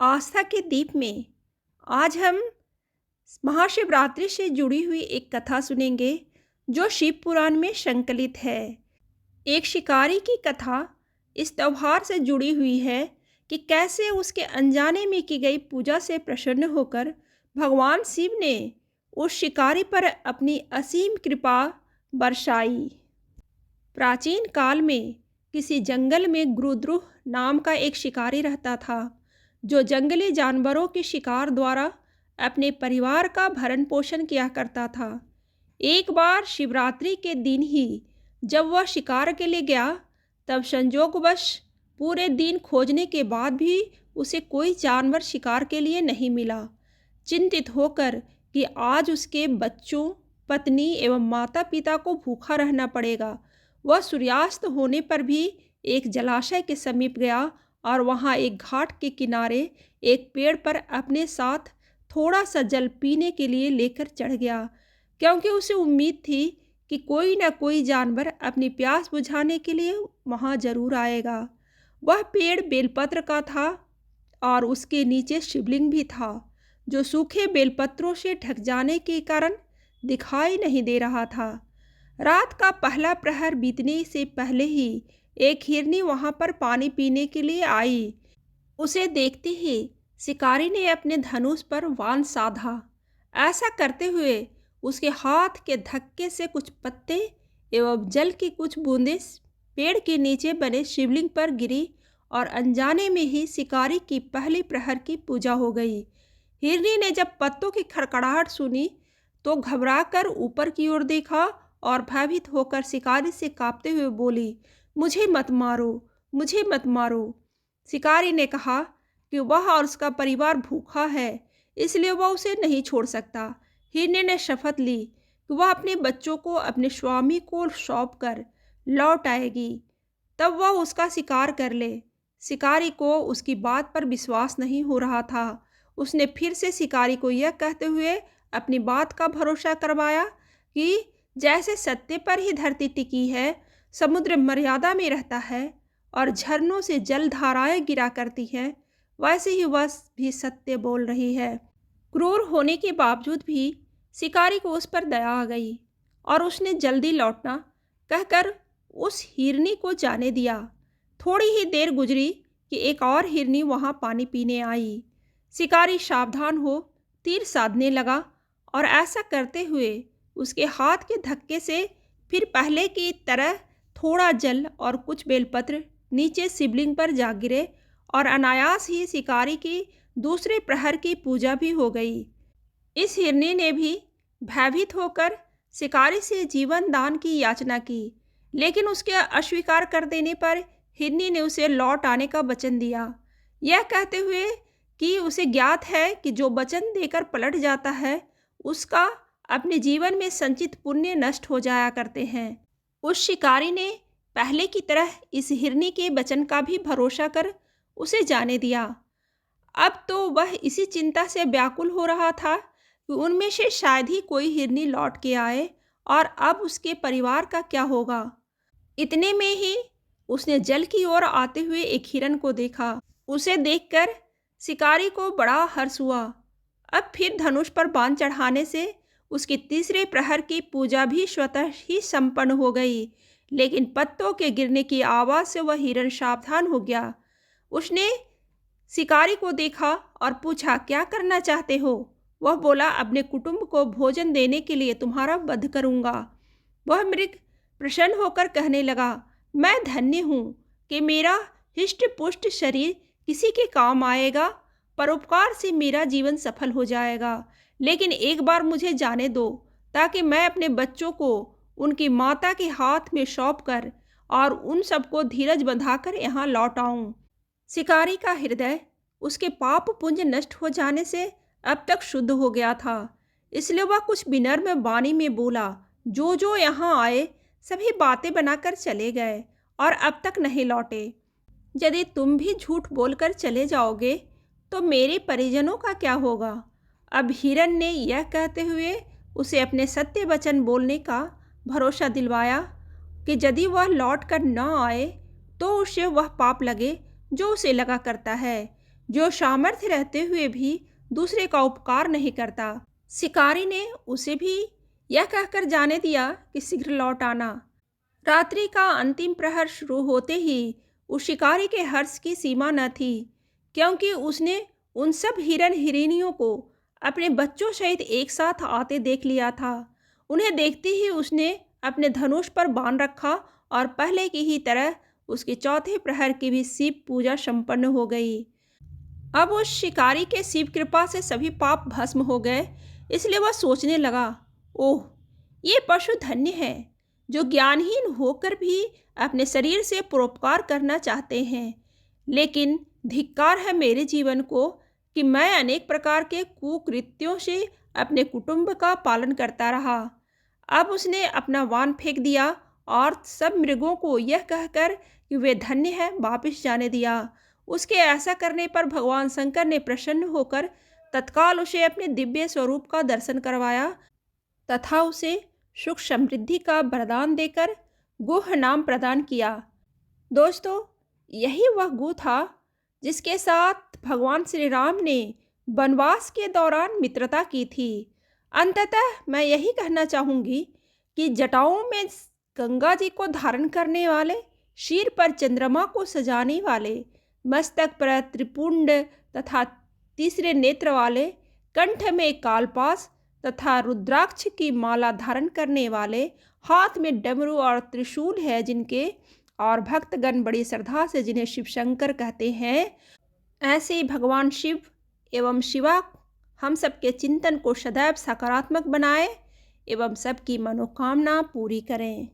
आस्था के दीप में आज हम महाशिवरात्रि से जुड़ी हुई एक कथा सुनेंगे जो शिव पुराण में संकलित है। एक शिकारी की कथा इस त्योहार से जुड़ी हुई है कि कैसे उसके अनजाने में की गई पूजा से प्रसन्न होकर भगवान शिव ने उस शिकारी पर अपनी असीम कृपा बरसाई। प्राचीन काल में किसी जंगल में गुरुद्रुह नाम का एक शिकारी रहता था जो जंगली जानवरों के शिकार द्वारा अपने परिवार का भरण पोषण किया करता था। एक बार शिवरात्रि के दिन ही जब वह शिकार के लिए गया तब संजोगवश पूरे दिन खोजने के बाद भी उसे कोई जानवर शिकार के लिए नहीं मिला। चिंतित होकर कि आज उसके बच्चों, पत्नी एवं माता पिता को भूखा रहना पड़ेगा, वह सूर्यास्त होने पर भी एक जलाशय के समीप गया और वहाँ एक घाट के किनारे एक पेड़ पर अपने साथ थोड़ा सा जल पीने के लिए लेकर चढ़ गया, क्योंकि उसे उम्मीद थी कि कोई न कोई जानवर अपनी प्यास बुझाने के लिए वहाँ जरूर आएगा। वह पेड़ बेलपत्र का था और उसके नीचे शिवलिंग भी था जो सूखे बेलपत्रों से ढक जाने के कारण दिखाई नहीं दे रहा था। रात का पहला प्रहर बीतने से पहले ही एक हिरनी वहां पर पानी पीने के लिए आई। उसे देखते ही शिकारी ने अपने धनुष पर बाण साधा। ऐसा करते हुए उसके हाथ के धक्के से कुछ पत्ते एवं जल की कुछ बूंदें पेड़ के नीचे बने शिवलिंग पर गिरी और अनजाने में ही शिकारी की पहली प्रहर की पूजा हो गई। हिरनी ने जब पत्तों की खड़खड़ाहट सुनी तो घबराकर ऊपर की ओर देखा और भयभीत होकर शिकारी से कांपते हुए बोली, मुझे मत मारो, मुझे मत मारो। शिकारी ने कहा कि वह और उसका परिवार भूखा है, इसलिए वह उसे नहीं छोड़ सकता। हिरनी ने शपथ ली कि वह अपने बच्चों को अपने स्वामी को सौंपकर लौट आएगी, तब वह उसका शिकार कर ले। शिकारी को उसकी बात पर विश्वास नहीं हो रहा था। उसने फिर से शिकारी को यह कहते हुए अपनी बात का भरोसा करवाया कि जैसे सत्य पर ही धरती टिकी है, समुद्र मर्यादा में रहता है और झरनों से जल धाराएं गिरा करती हैं, वैसे ही वह भी सत्य बोल रही है। क्रूर होने के बावजूद भी शिकारी को उस पर दया आ गई और उसने जल्दी लौटना कहकर उस हिरनी को जाने दिया। थोड़ी ही देर गुजरी कि एक और हिरनी वहां पानी पीने आई। शिकारी सावधान हो तीर साधने लगा और ऐसा करते हुए उसके हाथ के धक्के से फिर पहले की तरह थोड़ा जल और कुछ बेलपत्र नीचे शिवलिंग पर जा गिरे और अनायास ही शिकारी की दूसरे प्रहर की पूजा भी हो गई। इस हिरनी ने भी भयभीत होकर शिकारी से जीवन दान की याचना की, लेकिन उसके अस्वीकार कर देने पर हिरनी ने उसे लौट आने का वचन दिया, यह कहते हुए कि उसे ज्ञात है कि जो वचन देकर पलट जाता है उसका अपने जीवन में संचित पुण्य नष्ट हो जाया करते हैं। उस शिकारी ने पहले की तरह इस हिरनी के वचन का भी भरोसा कर उसे जाने दिया। अब तो वह इसी चिंता से व्याकुल हो रहा था कि उनमें से शायद ही कोई हिरनी लौट के आए और अब उसके परिवार का क्या होगा। इतने में ही उसने जल की ओर आते हुए एक हिरन को देखा। उसे देखकर शिकारी को बड़ा हर्ष हुआ। अब फिर धनुष पर बाण चढ़ाने से उसकी तीसरे प्रहर की पूजा भी स्वतः ही संपन्न हो गई, लेकिन पत्तों के गिरने की आवाज़ से वह हिरन सावधान हो गया। उसने शिकारी को देखा और पूछा, क्या करना चाहते हो? वह बोला, अपने कुटुंब को भोजन देने के लिए तुम्हारा वध करूँगा। वह मृग प्रसन्न होकर कहने लगा, मैं धन्य हूँ कि मेरा हिष्ट पुष्ट शरीर किसी के काम आएगा, परोपकार से मेरा जीवन सफल हो जाएगा। लेकिन एक बार मुझे जाने दो ताकि मैं अपने बच्चों को उनकी माता के हाथ में सौंप कर और उन सबको धीरज बंधाकर यहाँ लौट आऊँ। शिकारी का हृदय उसके पाप पुंज नष्ट हो जाने से अब तक शुद्ध हो गया था, इसलिए वह कुछ विनम्र वाणी में बोला, जो जो यहाँ आए सभी बातें बनाकर चले गए और अब तक नहीं लौटे। यदि तुम भी झूठ बोलकर चले जाओगे तो मेरे परिजनों का क्या होगा? अब हिरन ने यह कहते हुए उसे अपने सत्य वचन बोलने का भरोसा दिलवाया कि यदि वह लौट कर न आए तो उसे वह पाप लगे जो उसे लगा करता है। जो सामर्थ्य रहते हुए भी दूसरे का उपकार नहीं करता। शिकारी ने उसे भी यह कहकर जाने दिया कि शीघ्र लौट आना। रात्रि का अंतिम प्रहर शुरू होते ही उस शिकारी के हर्ष की सीमा न थी, क्योंकि उसने उन सब हिरन हिरनियों को अपने बच्चों सहित एक साथ आते देख लिया था। उन्हें देखते ही उसने अपने धनुष पर बाण रखा और पहले की ही तरह उसके चौथे प्रहर की भी शिव पूजा संपन्न हो गई। अब उस शिकारी के शिव कृपा से सभी पाप भस्म हो गए, इसलिए वह सोचने लगा, ओह, ये पशु धन्य है जो ज्ञानहीन होकर भी अपने शरीर से परोपकार करना चाहते हैं। लेकिन धिक्कार है मेरे जीवन को कि मैं अनेक प्रकार के कुकृत्यों से अपने कुटुंब का पालन करता रहा। अब उसने अपना वाण फेंक दिया और सब मृगों को यह कहकर कि वे धन्य हैं वापस जाने दिया। उसके ऐसा करने पर भगवान शंकर ने प्रसन्न होकर तत्काल उसे अपने दिव्य स्वरूप का दर्शन करवाया तथा उसे सुख समृद्धि का वरदान देकर गुह नाम प्रदान किया। दोस्तों, यही वह गु था जिसके साथ भगवान श्री राम ने वनवास के दौरान मित्रता की थी। अंततः मैं यही कहना चाहूँगी कि जटाओं में गंगा जी को धारण करने वाले, सिर पर चंद्रमा को सजाने वाले, मस्तक पर त्रिपुंड तथा तीसरे नेत्र वाले, कंठ में कालपास तथा रुद्राक्ष की माला धारण करने वाले, हाथ में डमरू और त्रिशूल है जिनके, और भक्तगण बड़ी श्रद्धा से जिन्हें शिव शंकर कहते हैं, ऐसे ही भगवान शिव एवं शिवा हम सबके चिंतन को सदैव सकारात्मक बनाए एवं सबकी मनोकामना पूरी करें।